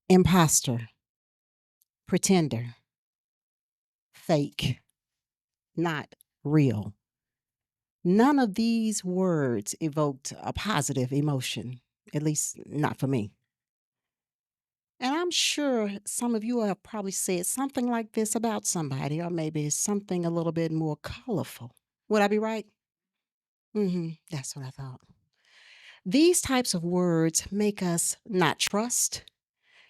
impostor, pretender, fake, not real. None of these words evoked a positive emotion, at least not for me. And I'm sure some of you have probably said something like this about somebody, or maybe something a little bit more colorful. Would I be right? That's what I thought. These types of words make us not trust,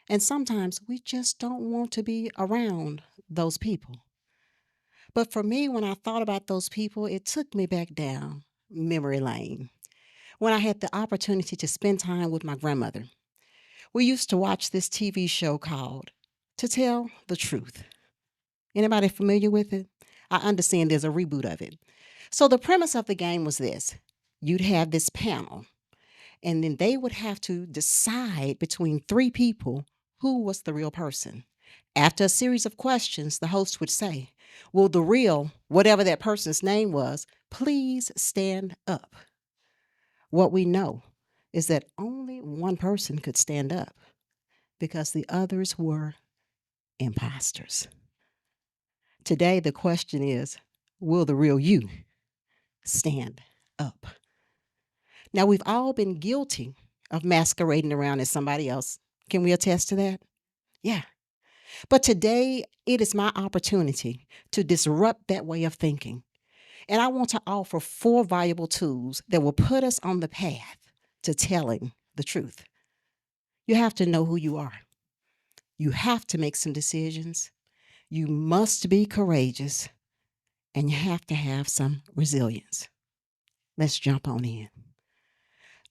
and sometimes we just don't want to be around those people. But for me, when I thought about those people, it took me back down memory lane when I had the opportunity to spend time with my grandmother. We used to watch this TV show called To Tell the Truth. Anybody familiar with it? I understand there's a reboot of it. So the premise of the game was this. You'd have this panel, and then they would have to decide between three people who was the real person. After a series of questions, the host would say, will the real, whatever that person's name was, please stand up? What we know is that only one person could stand up because the others were imposters. Today, the question is, will the real you stand up? Now, we've all been guilty of masquerading around as somebody else. Can we attest to that? Yeah. But today, it is my opportunity to disrupt that way of thinking. And I want to offer 4 valuable tools that will put us on the path to telling the truth. You have to know who you are. You have to make some decisions. You must be courageous. And you have to have some resilience. Let's jump on in.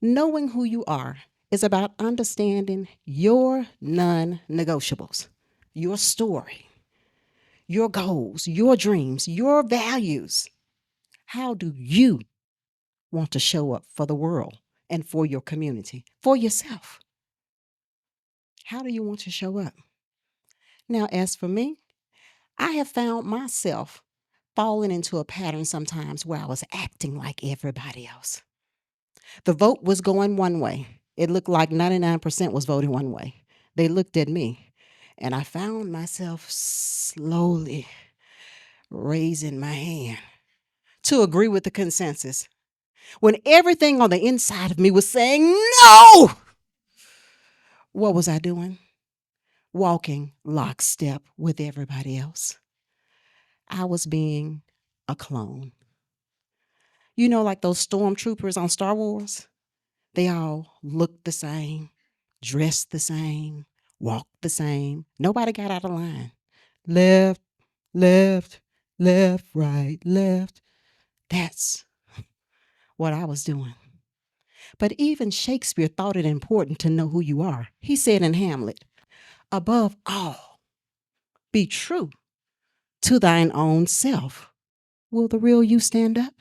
Knowing who you are is about understanding your non negotiables, your story, your goals, your dreams, your values. How do you want to show up for the world and for your community, for yourself? How do you want to show up? Now, as for me, I have found myself falling into a pattern sometimes where I was acting like everybody else. The vote was going one way. It looked like 99% was voting one way. They looked at me, and I found myself slowly raising my hand to agree with the consensus when everything on the inside of me was saying no. What was I doing? Walking lockstep with everybody else. I was being a clone. You know, like those stormtroopers on Star Wars? They all looked the same, dressed the same, walked the same. Nobody got out of line. Left, left, left, right, left. That's what I was doing. But even Shakespeare thought it important to know who you are. He said in Hamlet, above all, be true to thine own self. Will the real you stand up?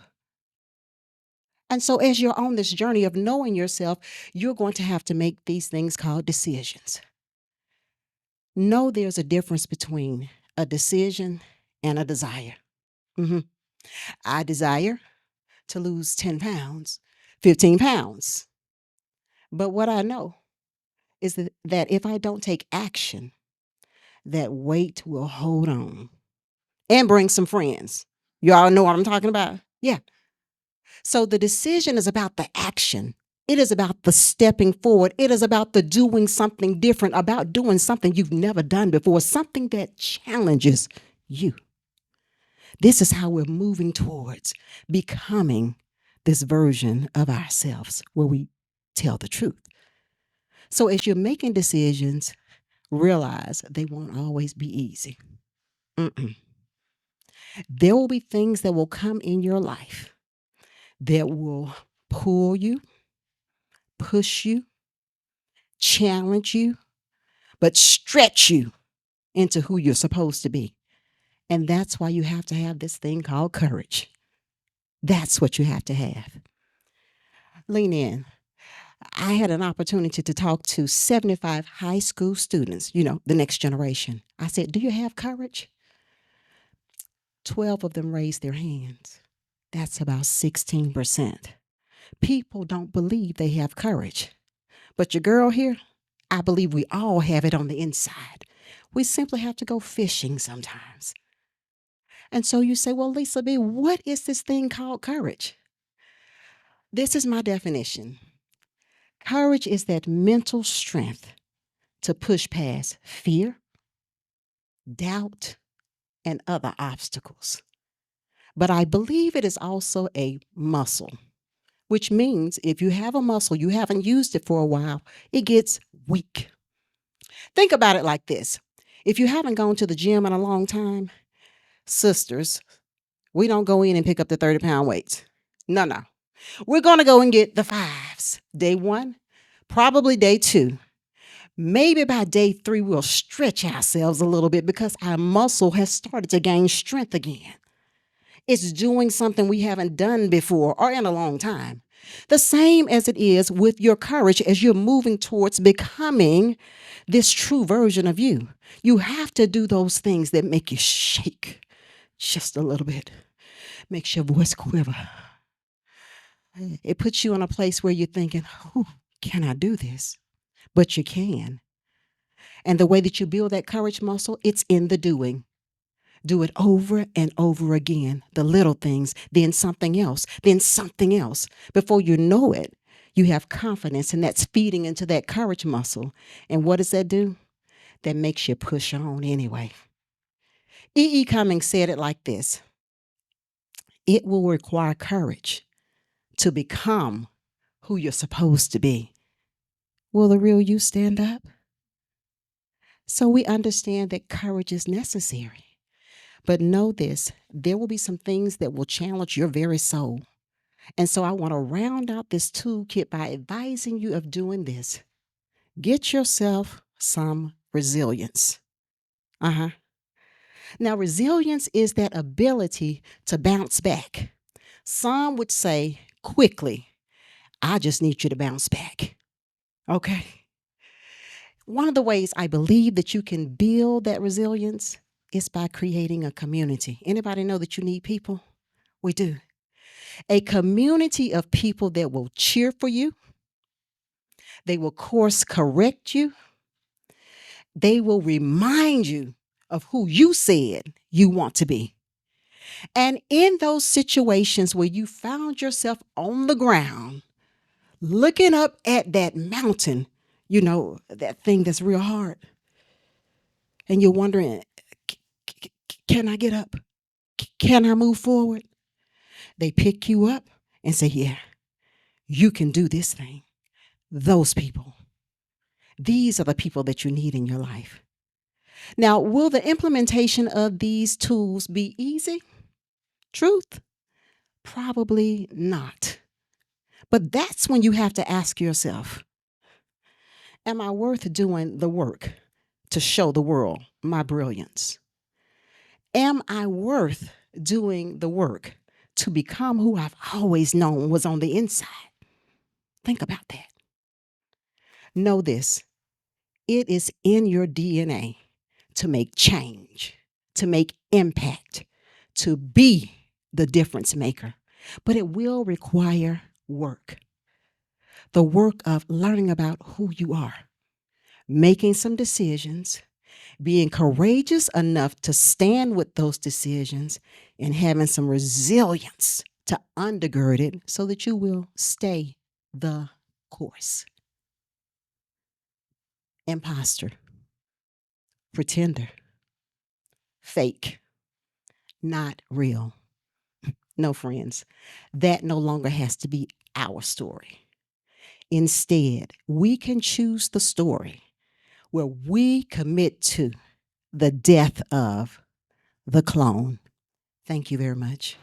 And so, as you're on this journey of knowing yourself, you're going to have to make these things called decisions. Know there's a difference between a decision and a desire. Mhm. I desire to lose 10 pounds, 15 pounds. But what I know is that if I don't take action, that weight will hold on and bring some friends. You all know what I'm talking about? Yeah. So the decision is about the action. It is about the stepping forward. It is about the doing something different, about doing something you've never done before, something that challenges you. This is how we're moving towards becoming this version of ourselves where we tell the truth. So as you're making decisions, realize they won't always be easy. Mm-mm. There will be things that will come in your life that will pull you, push you, challenge you, but stretch you into who you're supposed to be. And that's why you have to have this thing called courage. That's what you have to have. Lean in. I had an opportunity to talk to 75 high school students, the next generation. I said, do you have courage? 12 of them raised their hands. That's about 16%. People don't believe they have courage. But your girl here, I believe we all have it on the inside. We simply have to go fishing sometimes. And so you say, well, Lisa B., what is this thing called courage? This is my definition. Courage is that mental strength to push past fear, doubt, and other obstacles. But I believe it is also a muscle, which means if you have a muscle, you haven't used it for a while, it gets weak. Think about it like this. If you haven't gone to the gym in a long time, sisters, we don't go in and pick up the 30-pound weights. No, no. We're going to go and get the fives. Day one, probably day two. Maybe by day three, we'll stretch ourselves a little bit because our muscle has started to gain strength again. It's doing something we haven't done before or in a long time. The same as it is with your courage as you're moving towards becoming this true version of you. You have to do those things that make you shake just a little bit, makes your voice quiver. It puts you in a place where you're thinking, can I do this? But you can. And the way that you build that courage muscle, it's in the doing. Do it over and over again, the little things, then something else, then something else. Before you know it, you have confidence, and that's feeding into that courage muscle. And what does that do? That makes you push on anyway. E.E. Cummings said it like this: it will require courage to become who you're supposed to be. Will the real you stand up? So we understand that courage is necessary. But know this, there will be some things that will challenge your very soul. And so I want to round out this toolkit by advising you of doing this. Get yourself some resilience. Now, resilience is that ability to bounce back. Some would say quickly, I just need you to bounce back. Okay? One of the ways I believe that you can build that resilience is by creating a community. Anybody know that you need people? We do. A community of people that will cheer for you. They will course correct you. They will remind you of who you said you want to be. And in those situations where you found yourself on the ground, looking up at that mountain, you know, that thing that's real hard, and you're wondering, can I get up? Can I move forward? They pick you up and say, yeah, you can do this thing. Those people. These are the people that you need in your life. Now, will the implementation of these tools be easy? Truth? Probably not. But that's when you have to ask yourself, am I worth doing the work to show the world my brilliance? Am I worth doing the work to become who I've always known was on the inside? Think about that. Know this. It is in your DNA to make change, to make impact, to be the difference maker. But it will require work. The work of learning about who you are, making some decisions, being courageous enough to stand with those decisions, and having some resilience to undergird it so that you will stay the course. Imposter, pretender, fake, not real. No, friends, that no longer has to be our story. Instead, we can choose the story where we commit to the death of the clone. Thank you very much.